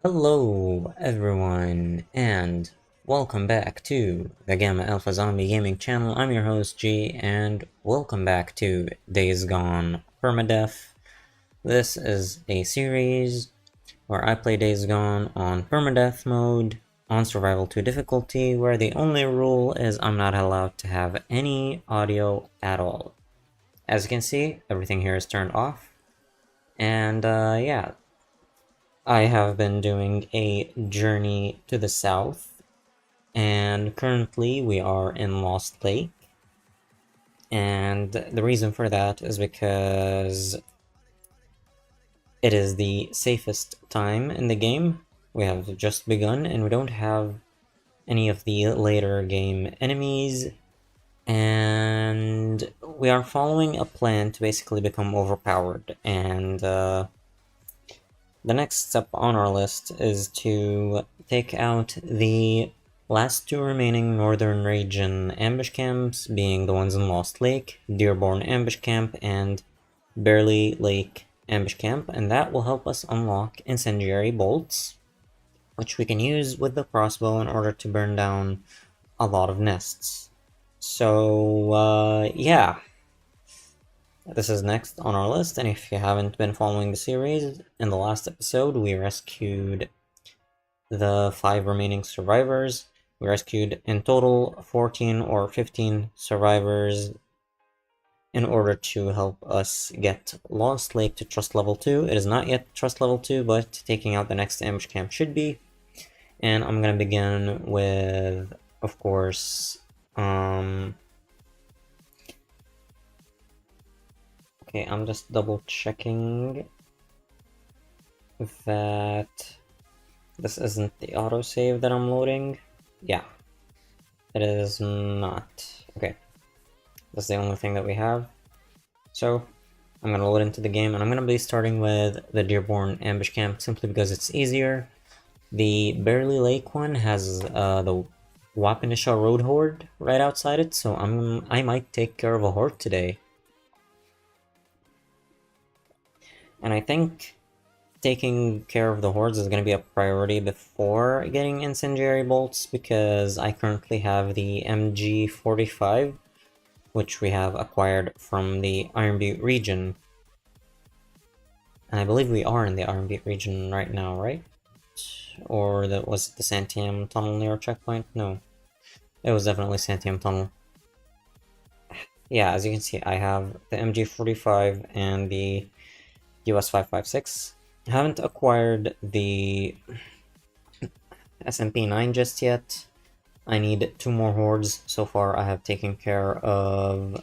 Hello everyone, and welcome back to the Gamma Alpha Zombie Gaming channel. I'm your host G, and welcome back to Days Gone Perma-Deaf. This is a series where I play Days Gone on Perma-Deaf mode, on Survival 2 difficulty, where the only rule is I'm not allowed to have any audio at all. As you can see, everything here is turned off, and yeah. I have been doing a journey to the south, and currently we are in Lost Lake. And the reason for that is because it is the safest time in the game. We have just begun, and we don't have any of the later game enemies. And we are following a plan to basically become overpowered, and the next step on our list is to take out the last two remaining northern region ambush camps, being the ones in Lost Lake, Dearborn Ambush Camp, and Barely Lake Ambush Camp, and that will help us unlock incendiary bolts, which we can use with the crossbow in order to burn down a lot of nests. So, yeah. This is next on our list, and if you haven't been following the series, in the last episode we rescued the 5 remaining survivors. We rescued in total 14 or 15 survivors in order to help us get Lost Lake to Trust Level 2. It is not yet Trust Level 2, but taking out the next ambush camp should be. And I'm gonna begin with, of course, okay, I'm just double checking that this isn't the autosave that I'm loading. Yeah, it is not. Okay, that's the only thing that we have. So I'm gonna load into the game, and I'm gonna be starting with the Dearborn Ambush Camp simply because it's easier. The Barely Lake one has the Wapanisha Road Horde right outside it, so I might take care of a horde today. And I think taking care of the hordes is going to be a priority before getting incendiary bolts, because I currently have the MG45, which we have acquired from the Iron Butte region. And I believe we are in the Iron Butte region right now, right? Or that was the Santiam Tunnel near checkpoint? No. It was definitely Santiam Tunnel. Yeah, as you can see, I have the MG45 and the US 556. I haven't acquired the SMP9 just yet. I need 2 more hordes. So far I have taken care of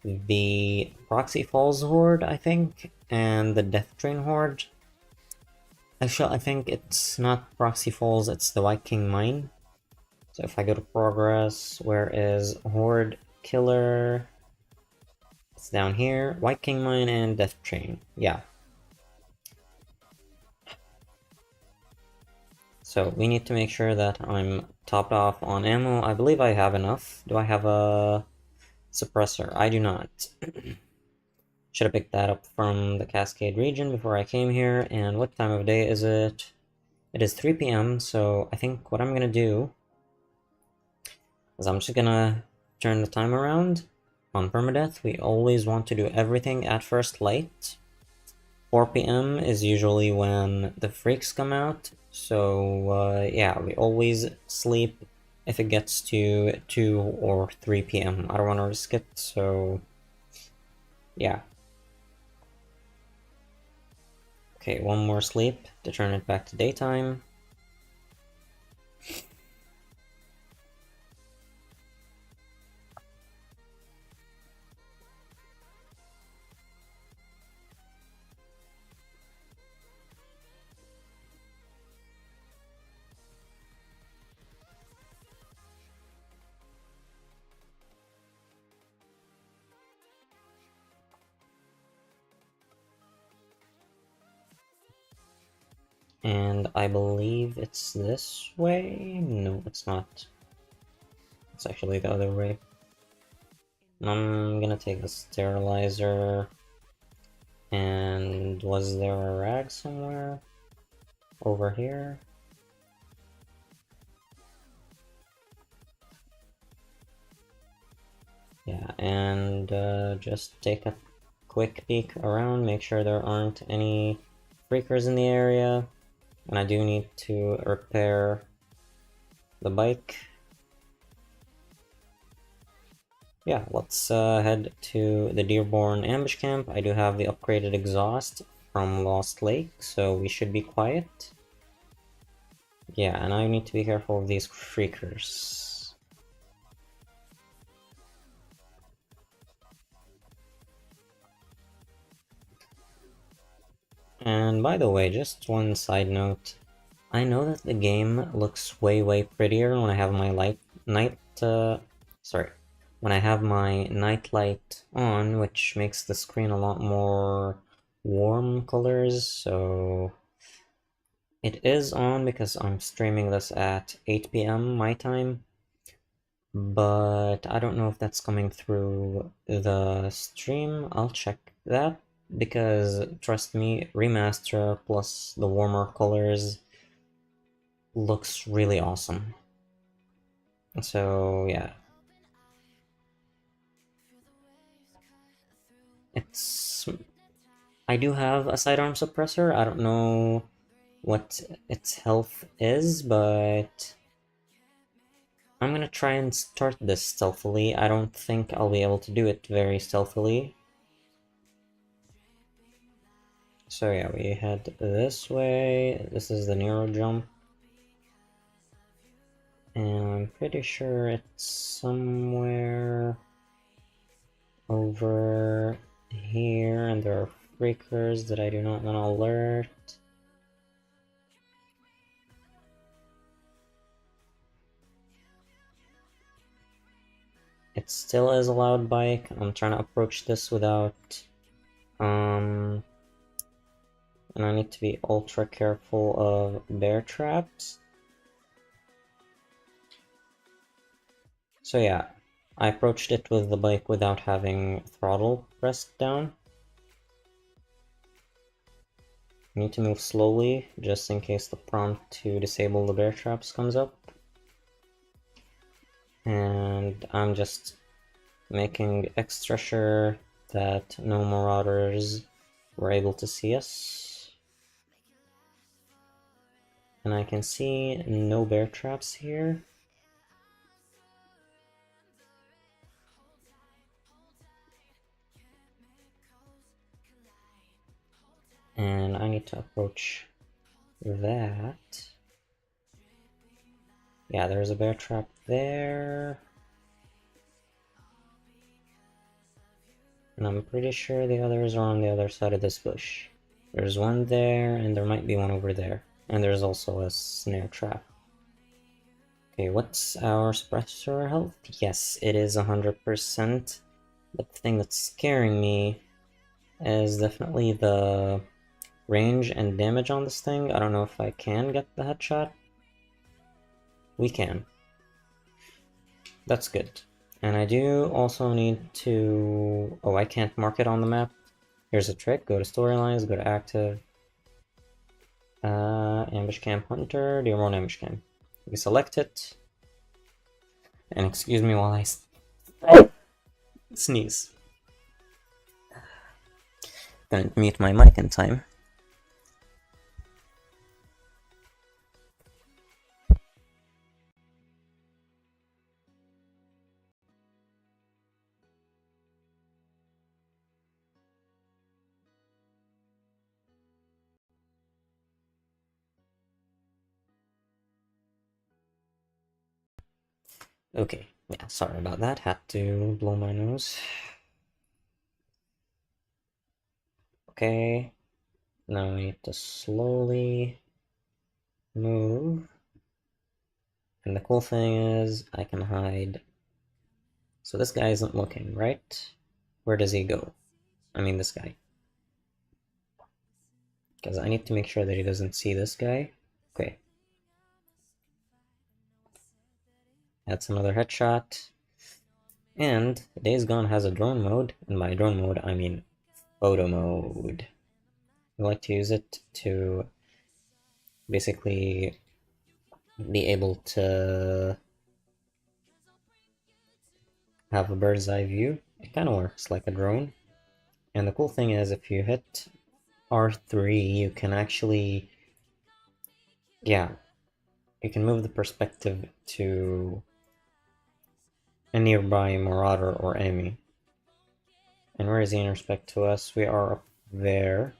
the Proxy Falls horde, I think, and the Death Train horde. Actually, I think it's not Proxy Falls, it's the White King Mine. So if I go to progress, where is Horde Killer? It's down here. White King Mine and Death Train. Yeah. So we need to make sure that I'm topped off on ammo. I believe I have enough. Do I have a suppressor? I do not. Should have picked that up from the Cascade region before I came here. And what time of day is it? It is 3 p.m. So I think what I'm gonna do is I'm just gonna turn the time around. On Permadeath, we always want to do everything at first light. 4 p.m. is usually when the freaks come out. So, yeah, we always sleep if it gets to 2 or 3 p.m. I don't want to risk it, so yeah. Okay, one more sleep to turn it back to daytime. And I believe it's this way? No, it's not. It's actually the other way. I'm gonna take the sterilizer. And was there a rag somewhere? over here. Yeah, and just take a quick peek around, make sure there aren't any freakers in the area. And I do need to repair the bike. Yeah, let's head to the Dearborn ambush camp. I do have the upgraded exhaust from Lost Lake, so we should be quiet. Yeah, and I need to be careful of these freakers. And by the way, just one side note. I know that the game looks way prettier when I have my when I have my night light on, which makes the screen a lot more warm colors, so it is on because I'm streaming this at 8 p.m. my time, but I don't know if that's coming through the stream. I'll check that, because trust me, remaster plus the warmer colors looks really awesome. So yeah, it's I do have a sidearm suppressor. I don't know what its health is, but I'm gonna try and start this stealthily. I don't think I'll be able to do it very stealthily. So yeah, we head this way. This is the Nero jump. And I'm pretty sure it's somewhere over here, and there are freakers that I do not want to alert. It still is a loud bike. I'm trying to approach this without and I need to be ultra careful of bear traps. So yeah, I approached it with the bike without having throttle pressed down. I need to move slowly, just in case the prompt to disable the bear traps comes up. And I'm just making extra sure that no marauders were able to see us. And I can see no bear traps here. And I need to approach that. Yeah, there's a bear trap there. And I'm pretty sure the others are on the other side of this bush. There's one there, and there might be one over there. And there's also a snare trap. Okay, what's our suppressor health? Yes, it is 100%. But the thing that's scaring me is definitely the range and damage on this thing. I don't know if I can get the headshot. We can. That's good. And I do also need to... Oh, I can't mark it on the map. Here's a trick. Go to storylines, go to active. Ambush camp hunter, Dearborn ambush camp. We select it. And excuse me while I sneeze. Gonna mute my mic in time. Okay, yeah, sorry about that. Had to blow my nose. Okay, now we need to slowly move. And the cool thing is, I can hide. So this guy isn't looking, right? Where does he go? I mean, this guy. Because I need to make sure that he doesn't see this guy. Okay. That's another headshot. And Days Gone has a drone mode, and by drone mode, I mean photo mode. I like to use it to basically be able to have a bird's eye view. It kind of works like a drone. And the cool thing is, if you hit R3, you can actually, yeah, you can move the perspective to a nearby marauder or enemy. And where is he in respect to us? We are up there.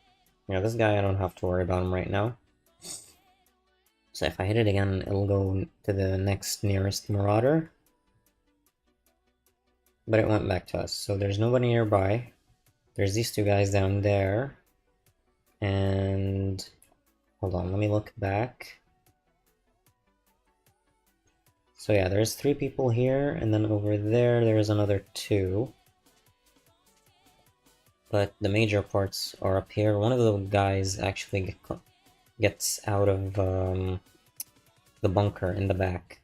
Yeah, this guy, I don't have to worry about him right now. So if I hit it again, it'll go to the next nearest marauder. But it went back to us, so there's nobody nearby. There's these two guys down there. And hold on, let me look back. So yeah, there's 3 people here, and then over there's another 2. But the major parts are up here. One of the guys actually gets out of the bunker in the back.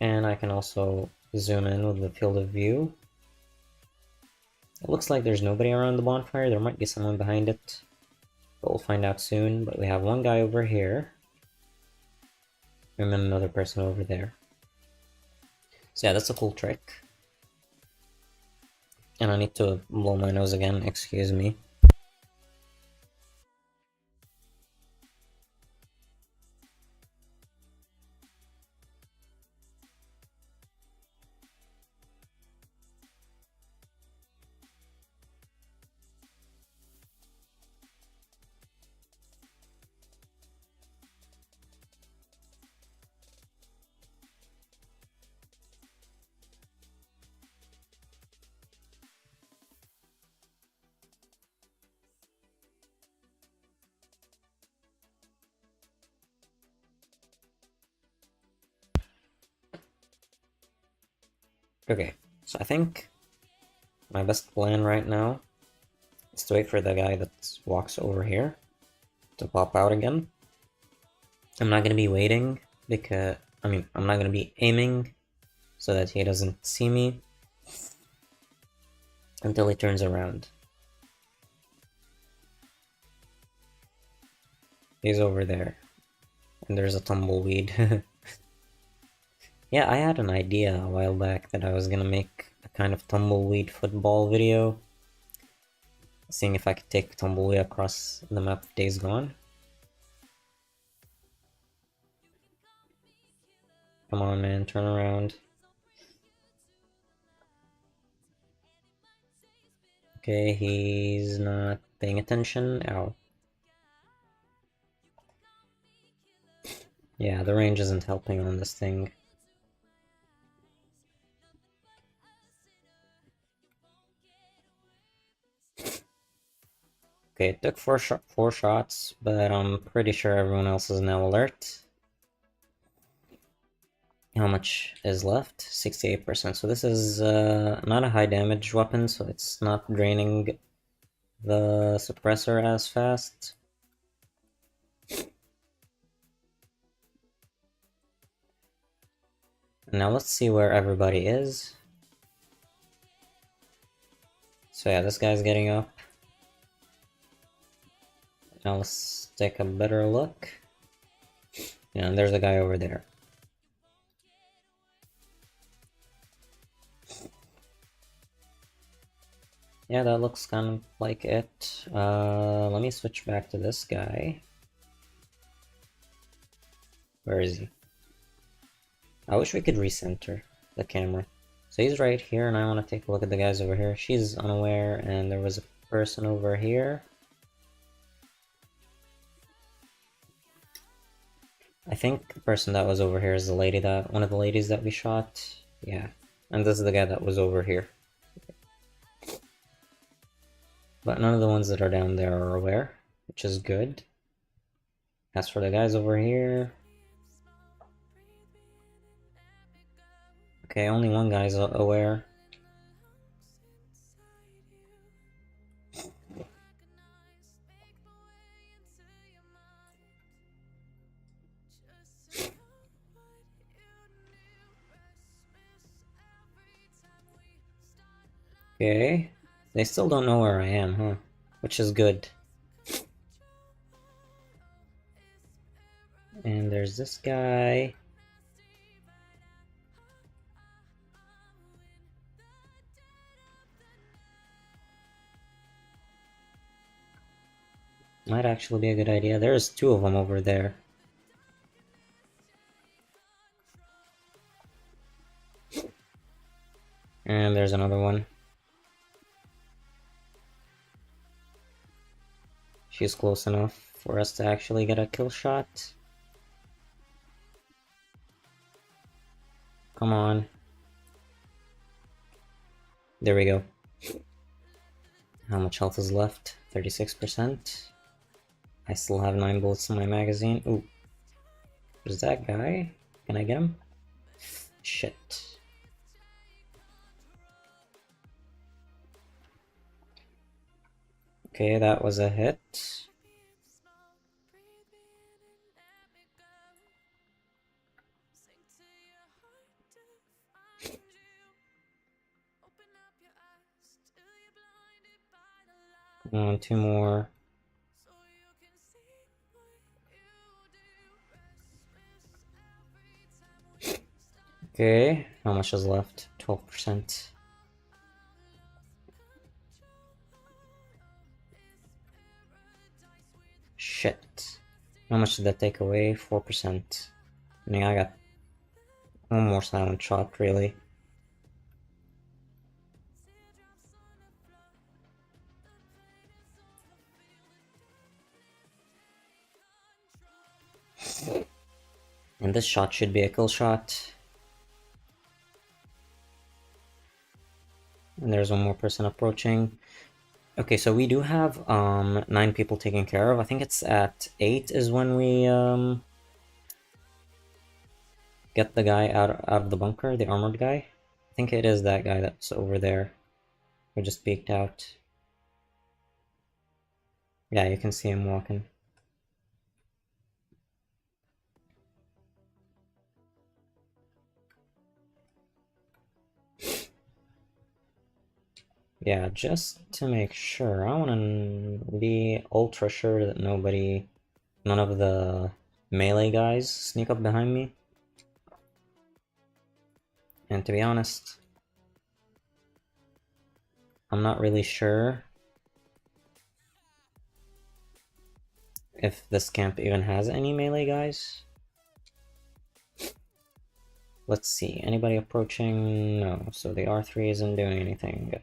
And I can also zoom in with the field of view. It looks like there's nobody around the bonfire. There might be someone behind it, but we'll find out soon. But we have one guy over here, and then another person over there. So yeah, that's a cool trick. And I need to blow my nose again, excuse me. Okay, so I think my best plan right now is to wait for the guy that walks over here to pop out again. I'm not gonna be waiting because, I'm not gonna be aiming so that he doesn't see me until he turns around. He's over there. And there's a tumbleweed. Yeah, I had an idea a while back that I was gonna make a kind of tumbleweed football video, seeing if I could take tumbleweed across the map of Days Gone. Come on, man, turn around. Okay, he's not paying attention. Ow. Yeah, the range isn't helping on this thing. Okay, it took four shots, but I'm pretty sure everyone else is now alert. How much is left? 68%. So this is not a high damage weapon, so it's not draining the suppressor as fast. Now let's see where everybody is. So yeah, this guy's getting up. Now let's take a better look. Yeah, and there's a guy over there. Yeah, that looks kind of like it. Let me switch back to this guy. Where is he? I wish we could recenter the camera. So he's right here, and I want to take a look at the guys over here. She's unaware, and there was a person over here. I think the person that was over here is the lady that, one of the ladies that we shot. Yeah, and this is the guy that was over here. But none of the ones that are down there are aware, which is good. As for the guys over here... Okay, only one guy's aware. Okay, they still don't know where I am, huh? Which is good. And there's this guy. Might actually be a good idea. There's two of them over there. And there's another one. She's close enough for us to actually get a kill shot. Come on. There we go. How much health is left? 36%. I still have 9 bullets in my magazine. Ooh. There's that guy. Can I get him? Shit. Okay, that was a hit. Two more. Okay, how much is left? 12%. Shit. How much did that take away? 4%. I mean, I got one more silent shot, really. And this shot should be a kill shot. And there's one more person approaching. Okay, so we do have 9 people taken care of. I think it's at 8 is when we get the guy out of the bunker, the armored guy. I think it is that guy that's over there. We just peeked out. Yeah, you can see him walking. Yeah, just to make sure, I want to be ultra sure that none of the melee guys sneak up behind me. And to be honest, I'm not really sure if this camp even has any melee guys. Let's see, anybody approaching? No, so the R3 isn't doing anything.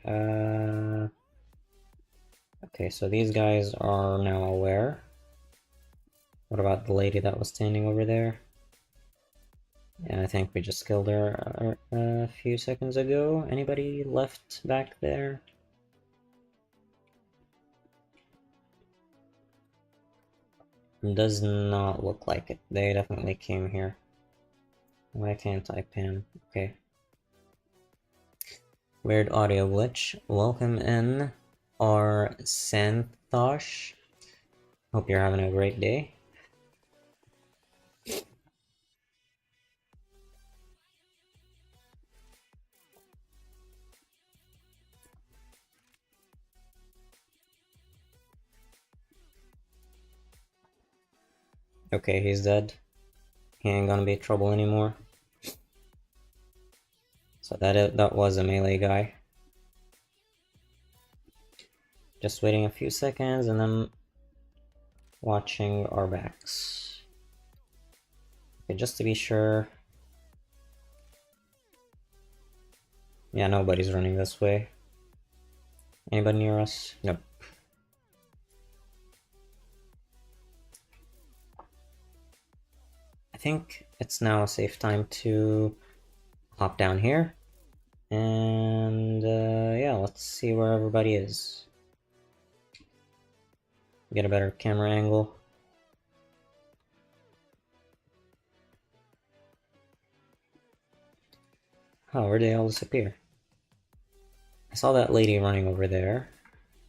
Okay, so these guys are now aware. What about the lady that was standing over there? And I think we just killed her a few seconds ago. Anybody left back there? Does not look like it. They definitely came here. Why can't I pan? Okay. Weird audio glitch. Welcome in, our Santhosh. Hope you're having a great day. Okay, he's dead. He ain't gonna be trouble anymore. So that was a melee guy. Just waiting a few seconds and then watching our backs. Okay, just to be sure. Yeah, nobody's running this way. Anybody near us? Nope. I think it's now a safe time to hop down here. And yeah, let's see where everybody is. Get a better camera angle. Oh, where'd they all disappear? I saw that lady running over there.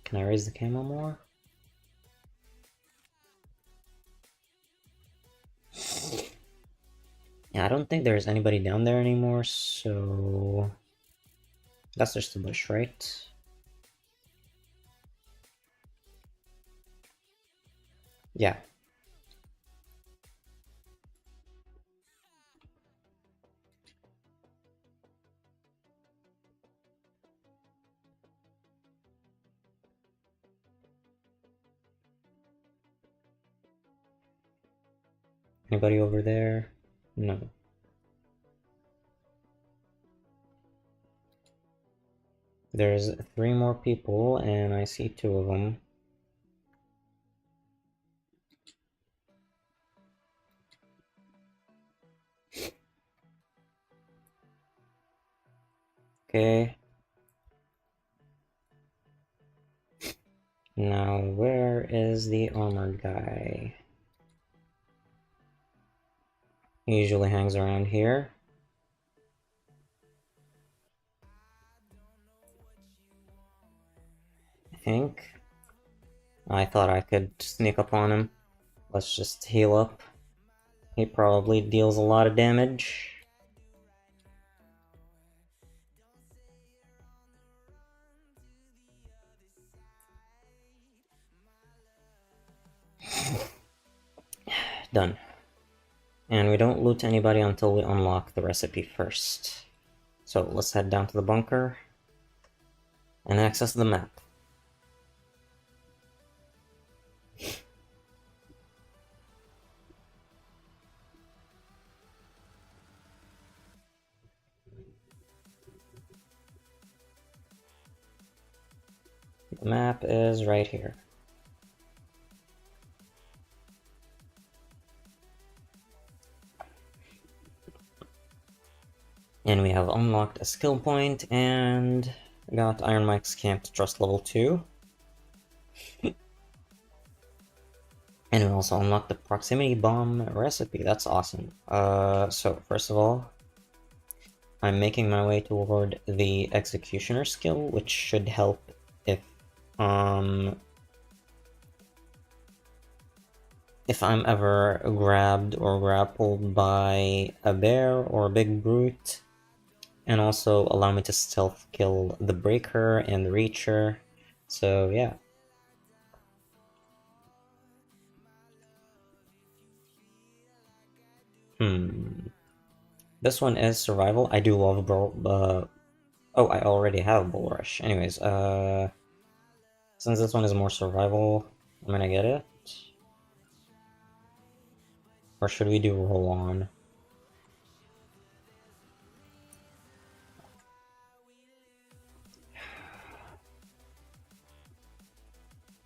Can I raise the camera more? Yeah, I don't think there's anybody down there anymore, so... That's just the bush, right? Yeah. Anybody over there? No. There's 3 more people, and I see 2 of them. Okay. Now, where is the armored guy? He usually hangs around here. I think. I thought I could sneak up on him. Let's just heal up. He probably deals a lot of damage. Done. And we don't loot anybody until we unlock the recipe first. So let's head down to the bunker and access the map. The map is right here. And we have unlocked a skill point and got Iron Mike's Camp to Trust level 2. And we also unlocked the proximity bomb recipe. That's awesome. So first of all, I'm making my way toward the executioner skill, which should help um if I'm ever grabbed or grappled by a bear or a big brute, and also allow me to stealth kill the breaker and the reacher. So yeah. This one is survival. I do love oh, I already have Bull Rush. Anyways, since this one is more survival, I'm gonna get it. Or should we do roll on?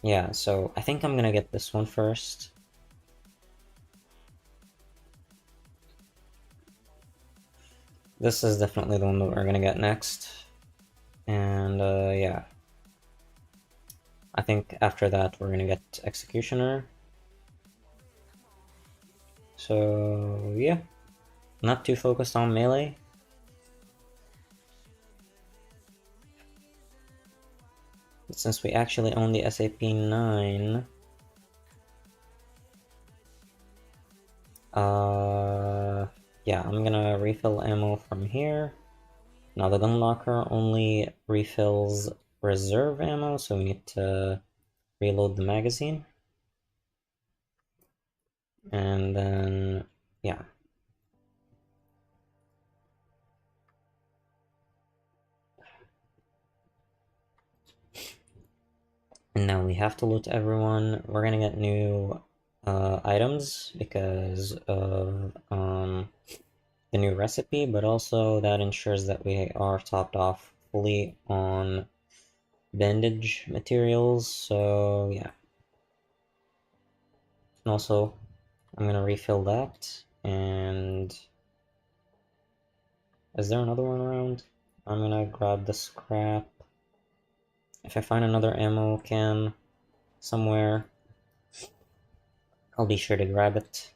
Yeah, so I think I'm gonna get this one first. This is definitely the one that we're gonna get next. And yeah. I think after that we're gonna get Executioner. So yeah. Not too focused on melee. But since we actually own the SAP-9, yeah, I'm gonna refill ammo from here. Now the gun locker only refills reserve ammo, so we need to reload the magazine. And then, yeah. And now we have to loot everyone. We're gonna get new items because of the new recipe, but also that ensures that we are topped off fully on bandage materials, so yeah. And also, I'm gonna refill that, and is there another one around? I'm gonna grab the scrap. If I find another ammo can somewhere, I'll be sure to grab it.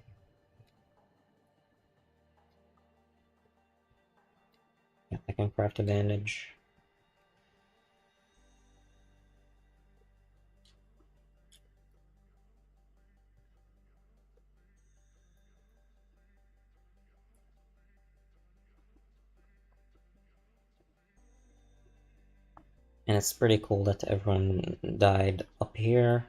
Yeah, I can craft a bandage. And it's pretty cool that everyone died up here.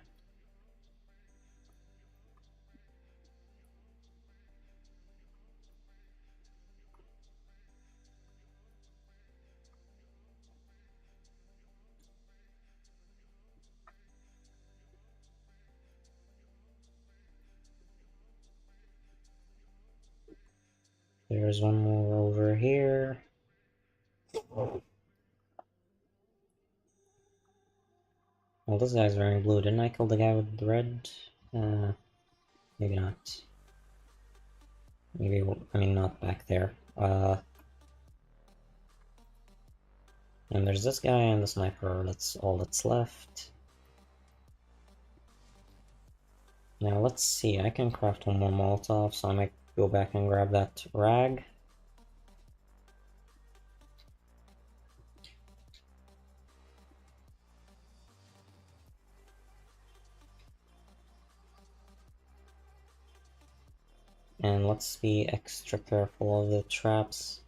There's one more over here. Well, this guy's wearing blue. Didn't I kill the guy with the red? Maybe not. Maybe, I mean, not back there. And there's this guy and the sniper. That's all that's left. Now let's see. I can craft one more Molotov, so I might go back and grab that rag. And let's be extra careful of the traps.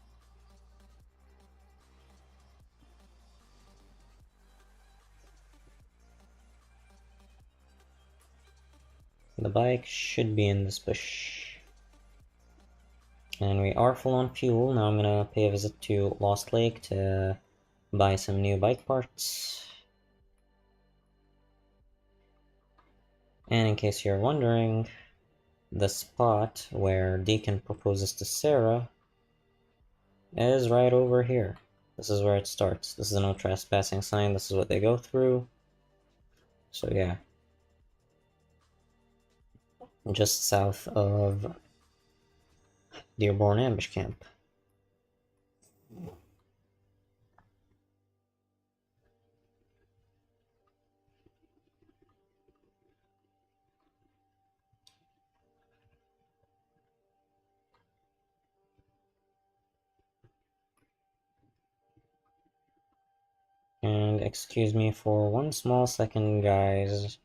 The bike should be in this bush. And we are full on fuel. Now I'm gonna pay a visit to Lost Lake to buy some new bike parts. And in case you're wondering, the spot where Deacon proposes to Sarah is right over here. This is where it starts. This is a no trespassing sign. This is what they go through. So yeah. Just south of Dearborn Ambush Camp. And excuse me for one small second, guys.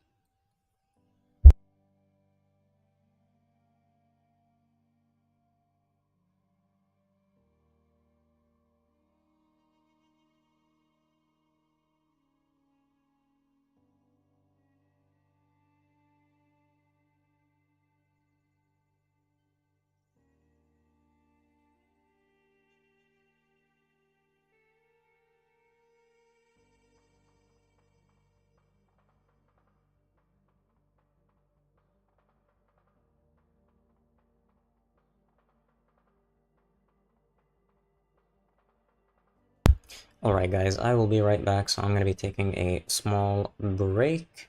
Alright guys, I will be right back, so I'm going to be taking a small break.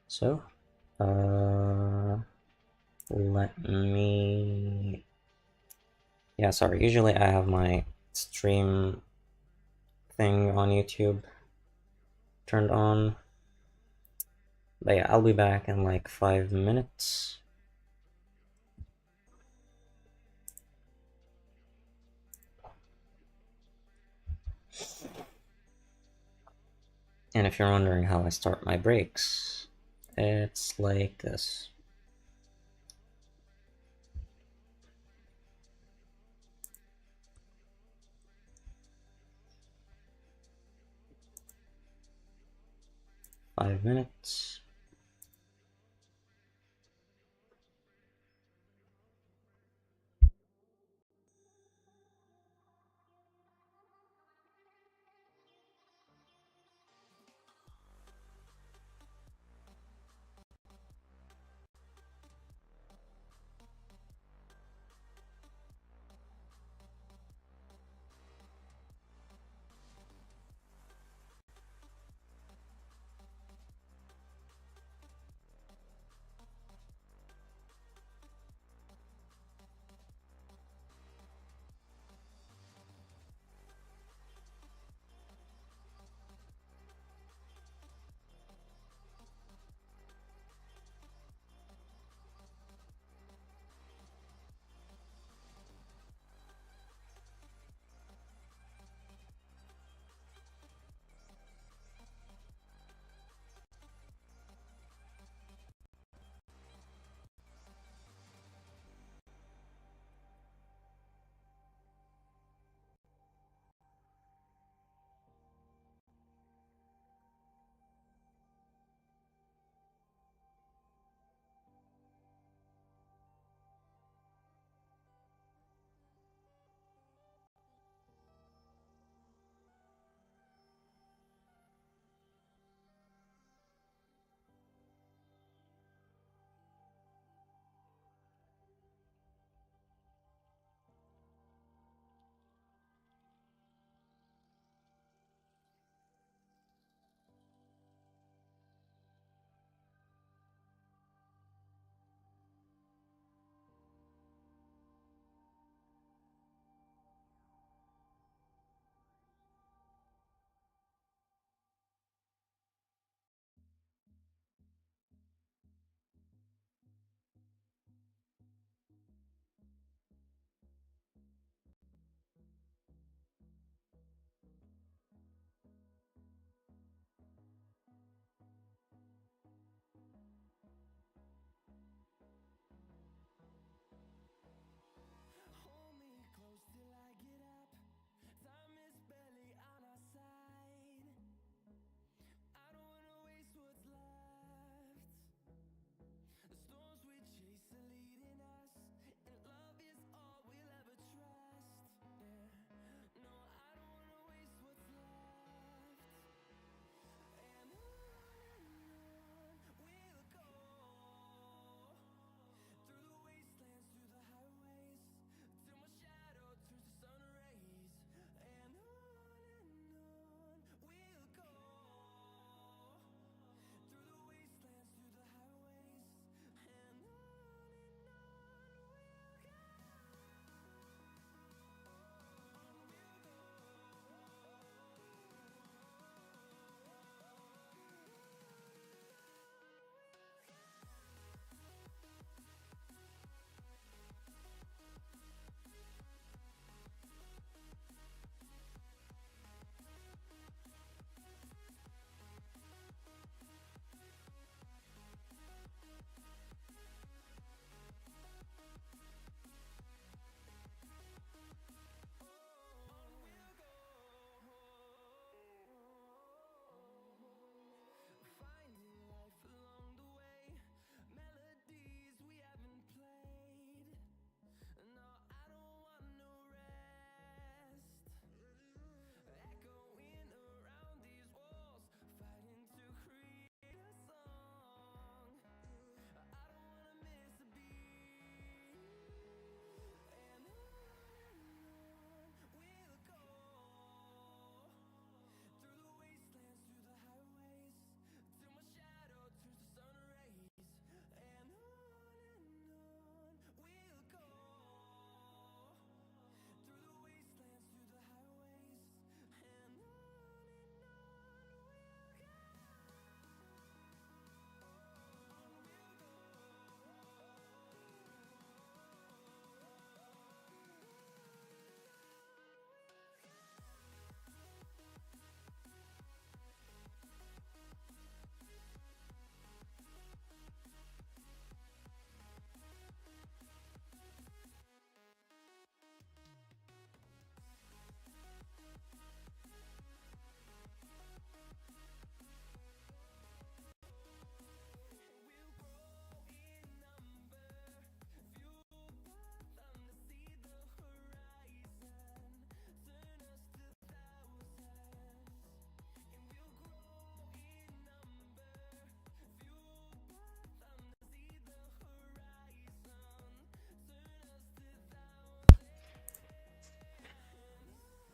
So, let me... Yeah, sorry, usually I have my stream thing on YouTube turned on. But yeah, I'll be back in like 5 minutes. And if you're wondering how I start my breaks, it's like this. Five minutes.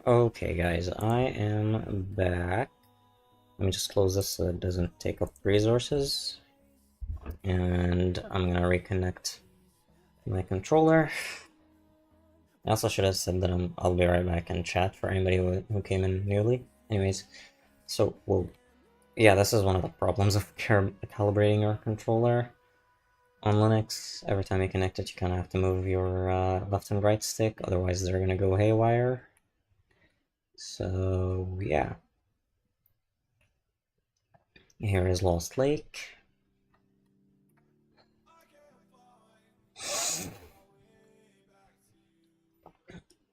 Okay, guys, I am back. Let me just close this so it doesn't take up resources. And I'm gonna reconnect my controller. I also should have said that I'll be right back in chat for anybody who came in newly. Anyways, so, well, yeah, this is one of the problems of calibrating your controller. On Linux, every time you connect it, you kind of have to move your left and right stick, otherwise they're gonna go haywire. So, yeah. Here is Lost Lake.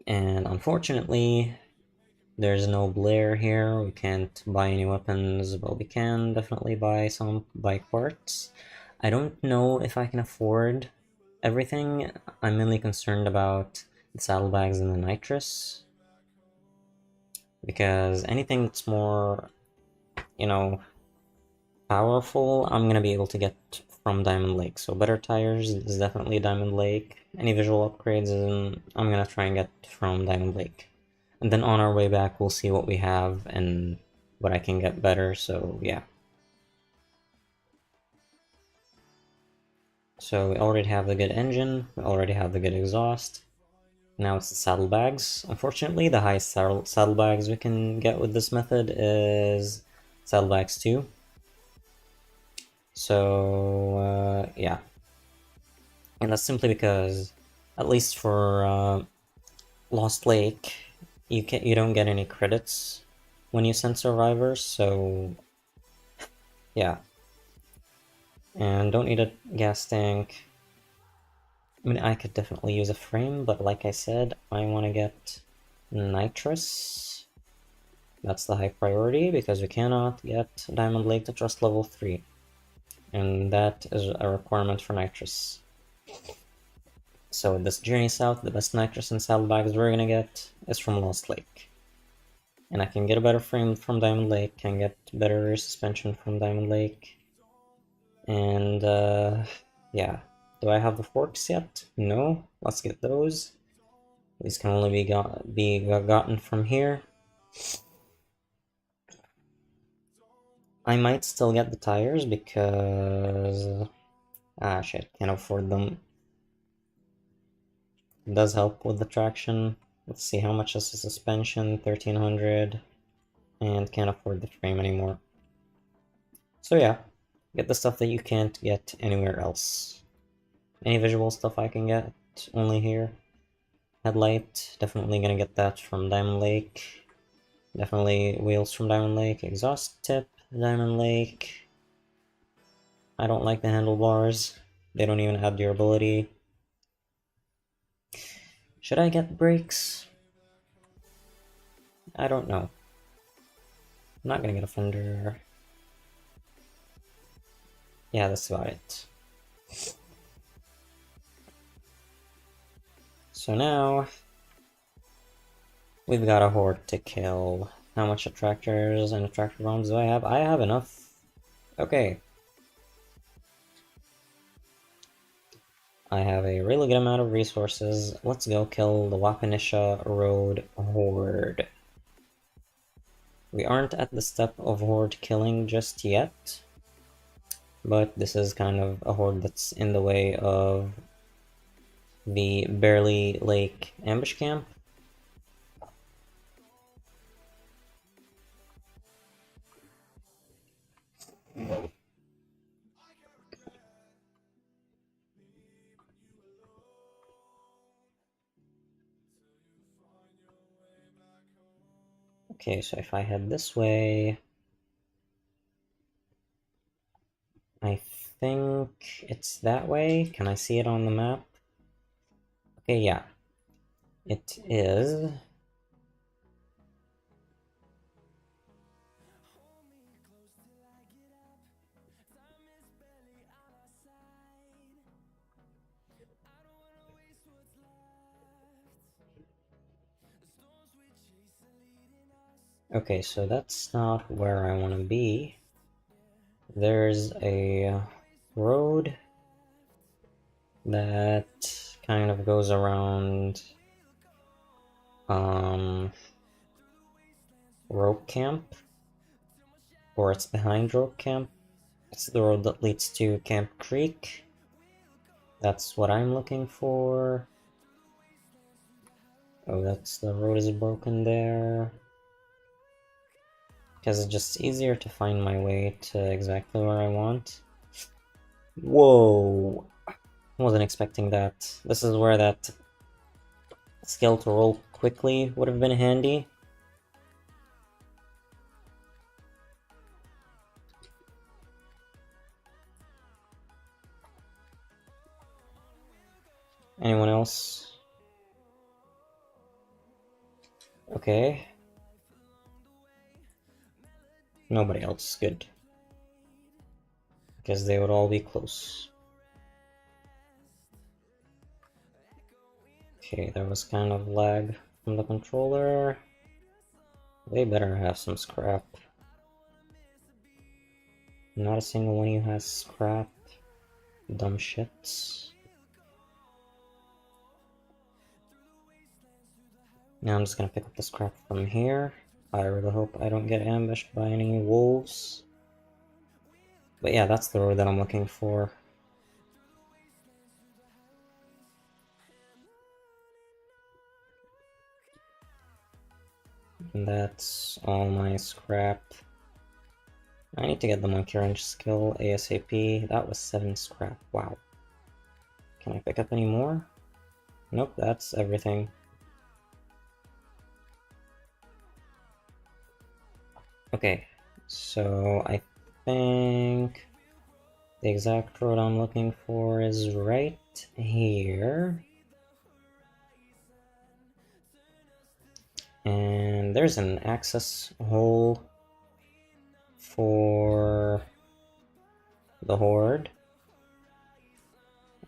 And unfortunately, there's no Blair here. We can't buy any weapons, but we can definitely buy some bike parts. I don't know if I can afford everything. I'm mainly concerned about the saddlebags and the nitrous, because anything that's more, you know, powerful, I'm gonna be able to get from Diamond Lake. So better tires is definitely Diamond Lake. Any visual upgrades, I'm gonna try and get from Diamond Lake. And then on our way back, we'll see what we have and what I can get better, so yeah. So we already have the good engine, we already have the good exhaust. Now it's the saddlebags. Unfortunately, the highest saddlebags we can get with this method is saddlebags 2. So, yeah. And that's simply because, at least for Lost Lake, you don't get any credits when you send survivors, so yeah. And don't need a gas tank. I mean, I could definitely use a frame, but like I said, I want to get nitrous. That's the high priority, because we cannot get Diamond Lake to trust level 3. And that is a requirement for nitrous. So this journey south, the best nitrous and saddlebags we're gonna get is from Lost Lake. And I can get a better frame from Diamond Lake, can get better rear suspension from Diamond Lake. And yeah. Do I have the forks yet? No. Let's get those. These can only be gotten from here. I might still get the tires because shit, can't afford them. It does help with the traction. Let's see how much is the suspension, 1300, and can't afford the frame anymore. So yeah, get the stuff that you can't get anywhere else. Any visual stuff I can get only here. Headlight, definitely gonna get that from Diamond Lake. Definitely wheels from Diamond Lake. Exhaust tip, Diamond Lake. I don't like the handlebars. They don't even have durability. Should I get brakes? I don't know. I'm not gonna get a fender. Yeah, that's about it. So now, we've got a horde to kill. How much attractors and attractor bombs do I have? I have enough. Okay. I have a really good amount of resources. Let's go kill the Wapanisha Road Horde. We aren't at the step of horde killing just yet, but this is kind of a horde that's in the way of the Barely Lake ambush camp. Okay, so if I head this way, I think it's that way. Can I see it on the map? Okay, yeah. It is. Okay, so that's not where I want to be. There's a road that kind of goes around Rope Camp, or it's behind Rope Camp. It's the road that leads to Camp Creek. That's what I'm looking for. Oh, that's the road is broken there. Because it's just easier to find my way to exactly where I want. Whoa! Wasn't expecting that. This is where that skill to roll quickly would have been handy. Anyone else? Okay. Nobody else. Good. Because they would all be close. Okay, there was kind of lag from the controller. They better have some scrap. Not a single one of you has scrap. Dumb shits. Now I'm just gonna pick up the scrap from here. I really hope I don't get ambushed by any wolves. But yeah, that's the road that I'm looking for. And that's all my scrap. I need to get the monkey wrench skill ASAP. That was 7 scrap. Wow. Can I pick up any more? Nope, that's everything. Okay, so I think the exact road I'm looking for is right here. And there's an access hole for the horde.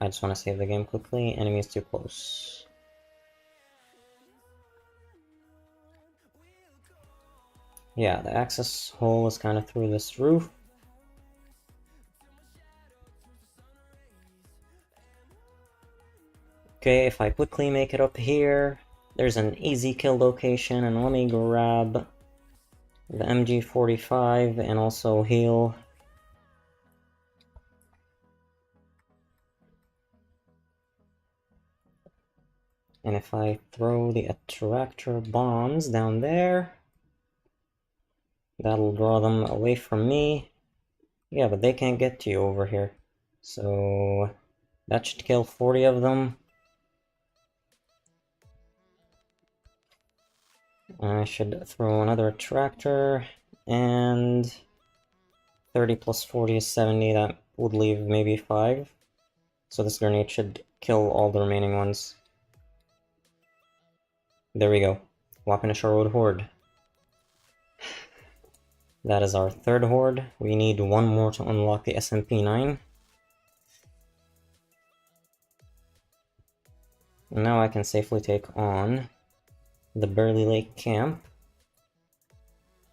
I just want to save the game quickly. Enemies too close. Yeah, the access hole is kind of through this roof. Okay, if I quickly make it up here, there's an easy kill location, and let me grab the MG45 and also heal. And if I throw the attractor bombs down there, that'll draw them away from me. Yeah, but they can't get to you over here. So that should kill 40 of them. I should throw another attractor, and 30 plus 40 is 70. That would leave maybe 5. So this grenade should kill all the remaining ones. There we go. Wapanisha Road Horde. That is our 3rd horde. We need 1 more to unlock the SMP-9. And now I can safely take on the Burley Lake camp.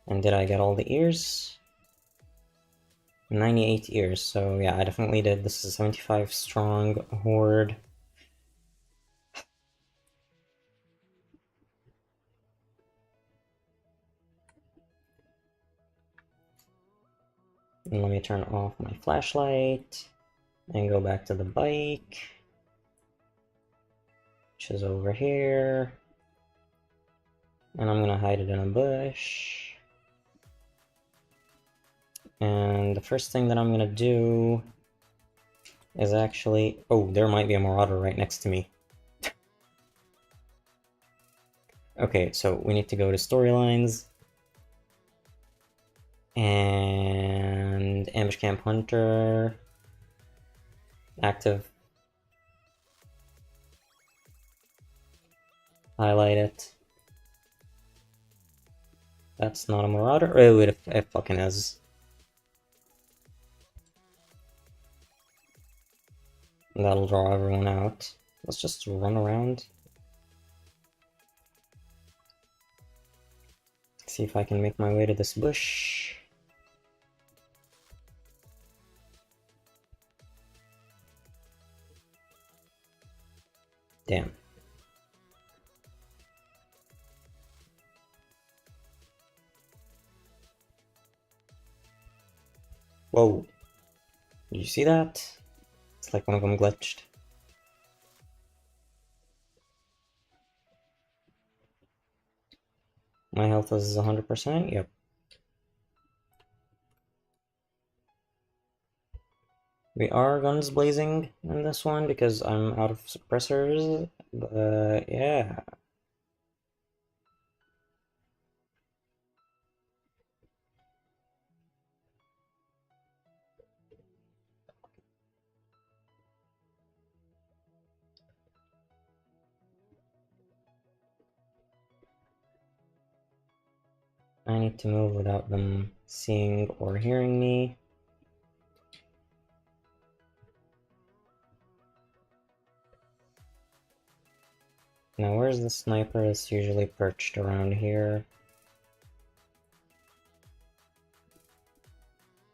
And did I get all the ears? 98 ears, so yeah, I definitely did. This is a 75 strong horde. And let me turn off my flashlight and go back to the bike, which is over here. And I'm gonna hide it in a bush. And the first thing that I'm gonna do is actually... Oh, there might be a marauder right next to me. Okay, so we need to go to storylines. And ambush camp hunter. Active. Highlight it. That's not a marauder. Oh, it fucking is. That'll draw everyone out. Let's just run around. See if I can make my way to this bush. Damn. Whoa. Did you see that? It's like one of them glitched. My health is 100%, yep. We are guns blazing in this one because I'm out of suppressors, but yeah. I need to move without them seeing or hearing me. Now where's the sniper that's usually perched around here?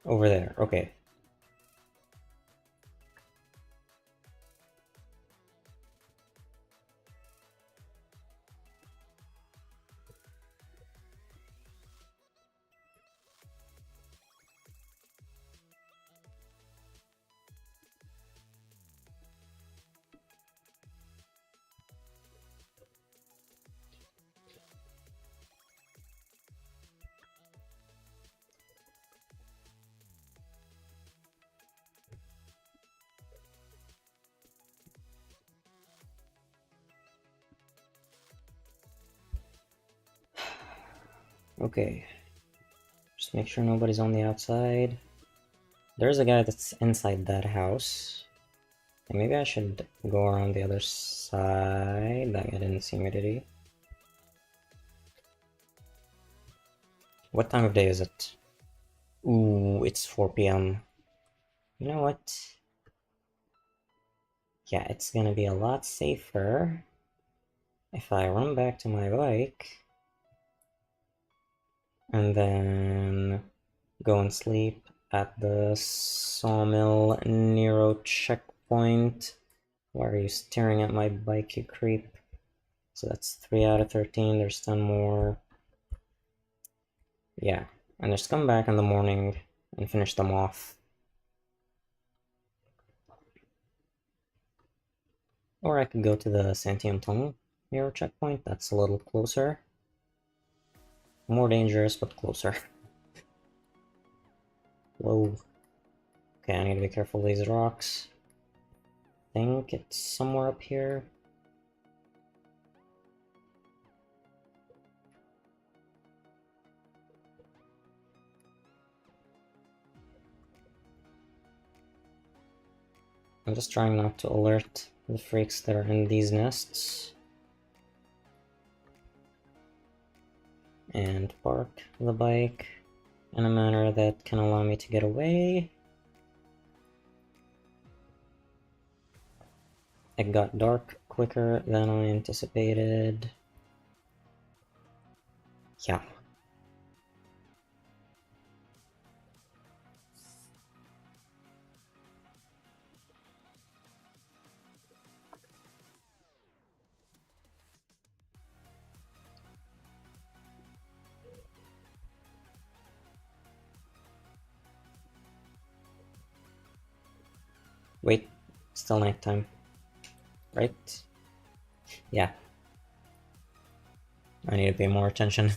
Over there, okay. Okay. Just make sure nobody's on the outside. There's a guy that's inside that house. And maybe I should go around the other side. That guy didn't see me, did he? What time of day is it? Ooh, it's 4 p.m. You know what? Yeah, it's gonna be a lot safer if I run back to my bike and then go and sleep at the Sawmill Nero checkpoint. Why are you staring at my bike, you creep? So that's 3 out of 13, there's 10 more. Yeah, and just come back in the morning and finish them off. Or I could go to the Santiam Tunnel Nero checkpoint, that's a little closer. More dangerous, but closer. Whoa. Okay, I need to be careful of these rocks. I think it's somewhere up here. I'm just trying not to alert the freaks that are in these nests. And park the bike in a manner that can allow me to get away. It got dark quicker than I anticipated. Yeah. Wait, still nighttime, right? Yeah. I need to pay more attention.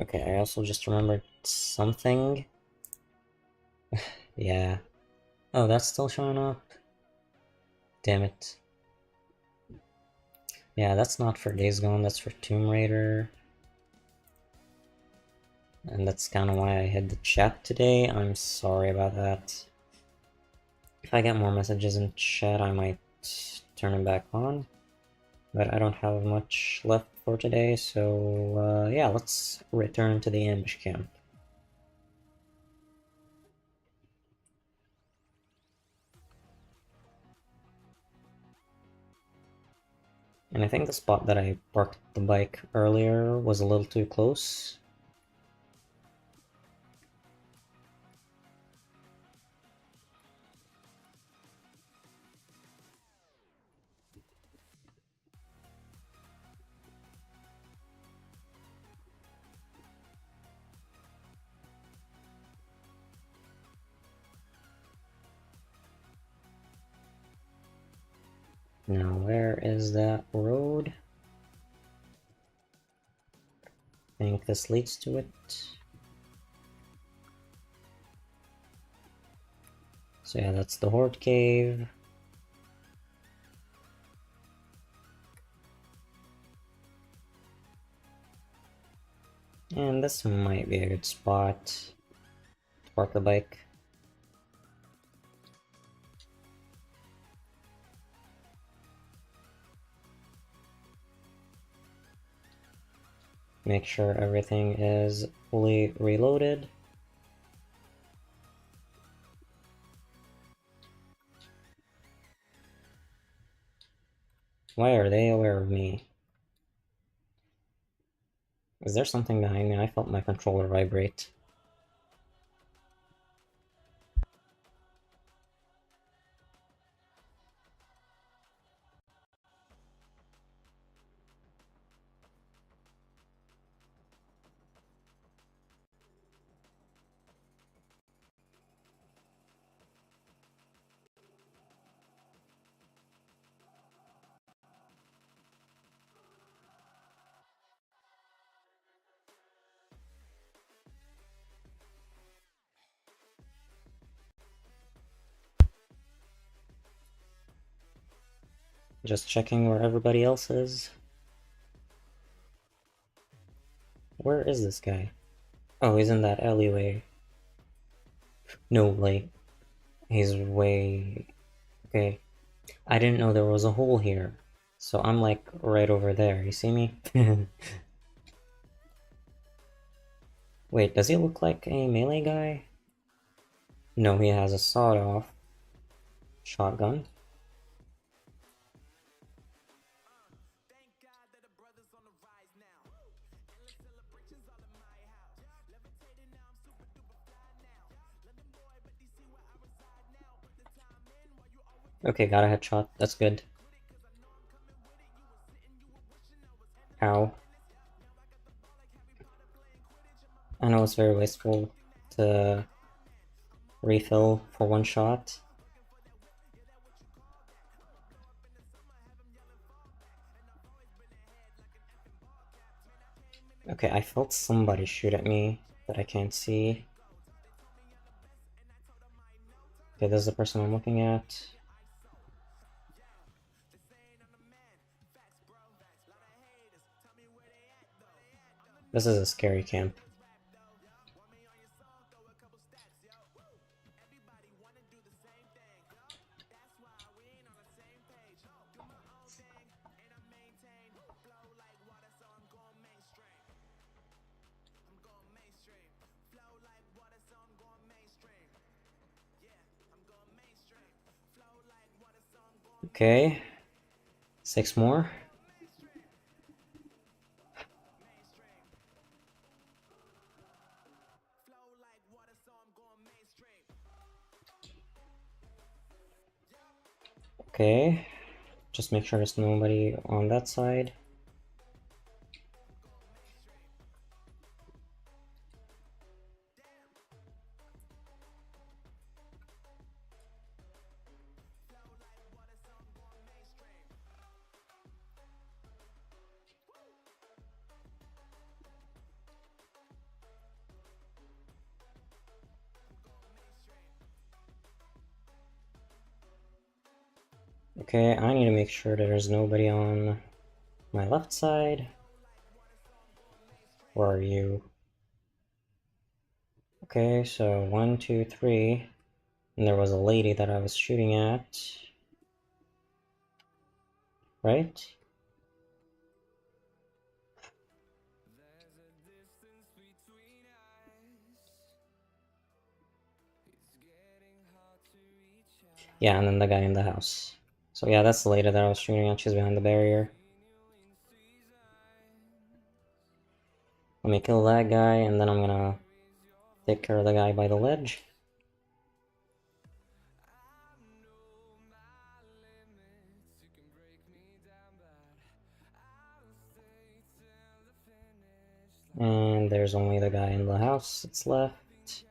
Okay, I also just remembered something. Yeah. Oh, that's still showing up? Damn it. Yeah, that's not for Days Gone, that's for Tomb Raider. And that's kind of why I hid the chat today. I'm sorry about that. If I get more messages in chat, I might turn them back on. But I don't have much left for today, so yeah, let's return to the ambush camp. And I think the spot that I parked the bike earlier was a little too close. Now, where is that road? I think this leads to it. So yeah, that's the Horde Cave. And this might be a good spot to park the bike. Make sure everything is fully reloaded. Why are they aware of me? Is there something behind me? I felt my controller vibrate. Just checking where everybody else is. Where is this guy? Oh, he's in that alleyway. No, like, he's way... Okay. I didn't know there was a hole here. So I'm like right over there, you see me? Wait, does he look like a melee guy? No, he has a sawed-off shotgun. Okay, got a headshot. That's good. Ow. I know it's very wasteful to refill for one shot. Okay, I felt somebody shoot at me that I can't see. Okay, this is the person I'm looking at. This is a scary camp. Okay, 6 more. Okay, just make sure there's nobody on that side. Okay, I need to make sure that there's nobody on my left side. Where are you? Okay, so 1, 2, 3. And there was a lady that I was shooting at. Right? Yeah, and then the guy in the house. So yeah, that's the lady that I was shooting at. She's behind the barrier. Let me kill that guy, and then I'm gonna take care of the guy by the ledge. And there's only the guy in the house that's left.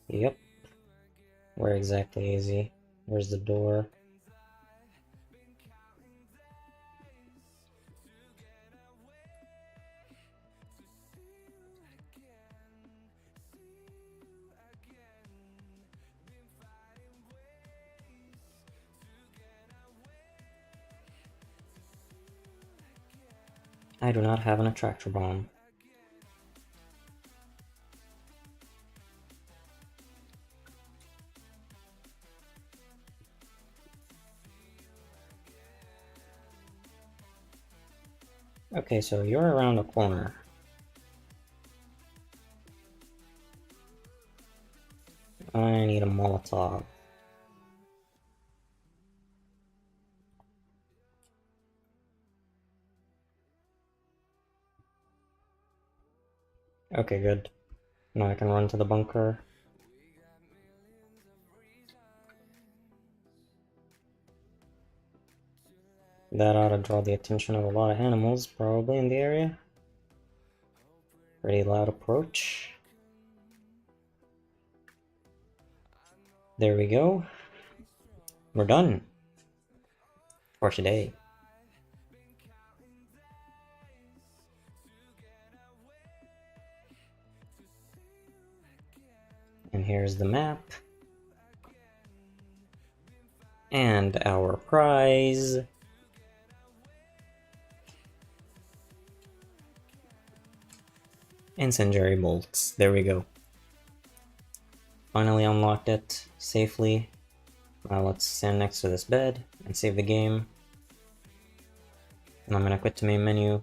Yep. Where exactly is he? Where's the door? I do not have an attractor bomb. Okay, so you're around the corner. I need a Molotov. Okay, good. Now I can run to the bunker. That ought to draw the attention of a lot of animals, probably, in the area. Pretty loud approach. There we go. We're done. For today. And here's the map. And our prize. Incendiary bolts. There we go. Finally unlocked it safely. Now let's stand next to this bed and save the game. And I'm gonna quit the main menu,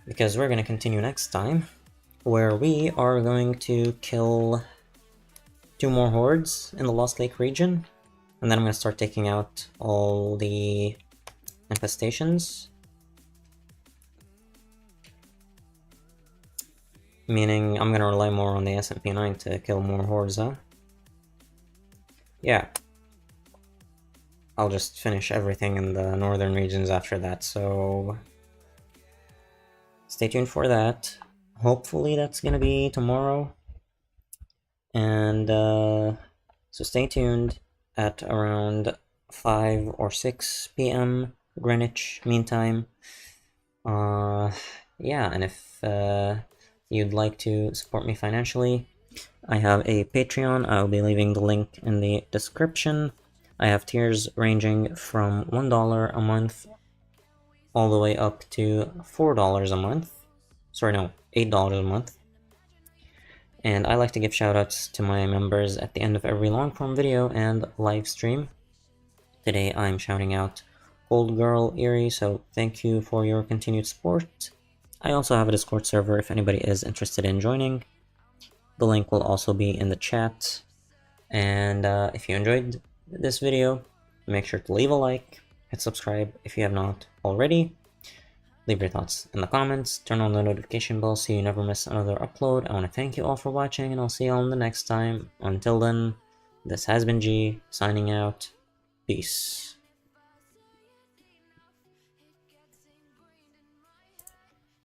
because we're gonna continue next time, where we are going to kill 2 more hordes in the Lost Lake region. And then I'm gonna start taking out all the infestations. Meaning I'm gonna rely more on the SMP9 to kill more hordes, huh? Yeah. I'll just finish everything in the northern regions after that, so stay tuned for that. Hopefully that's gonna be tomorrow. And so stay tuned at around 5 or 6 p.m. Greenwich Mean Time. Yeah, and if you'd like to support me financially, I have a Patreon. I'll be leaving the link in the description. I have tiers ranging from $1 a month all the way up to $4 a month. Sorry, no, $8 a month. And I like to give shoutouts to my members at the end of every long-form video and live stream. Today I'm shouting out Cold Girl Erie, so thank you for your continued support. I also have a Discord server if anybody is interested in joining. The link will also be in the chat. And if you enjoyed this video, make sure to leave a like, hit subscribe if you have not already. Leave your thoughts in the comments, turn on the notification bell so you never miss another upload. I want to thank you all for watching, and I'll see you all in the next time. Until then, this has been G, signing out. Peace.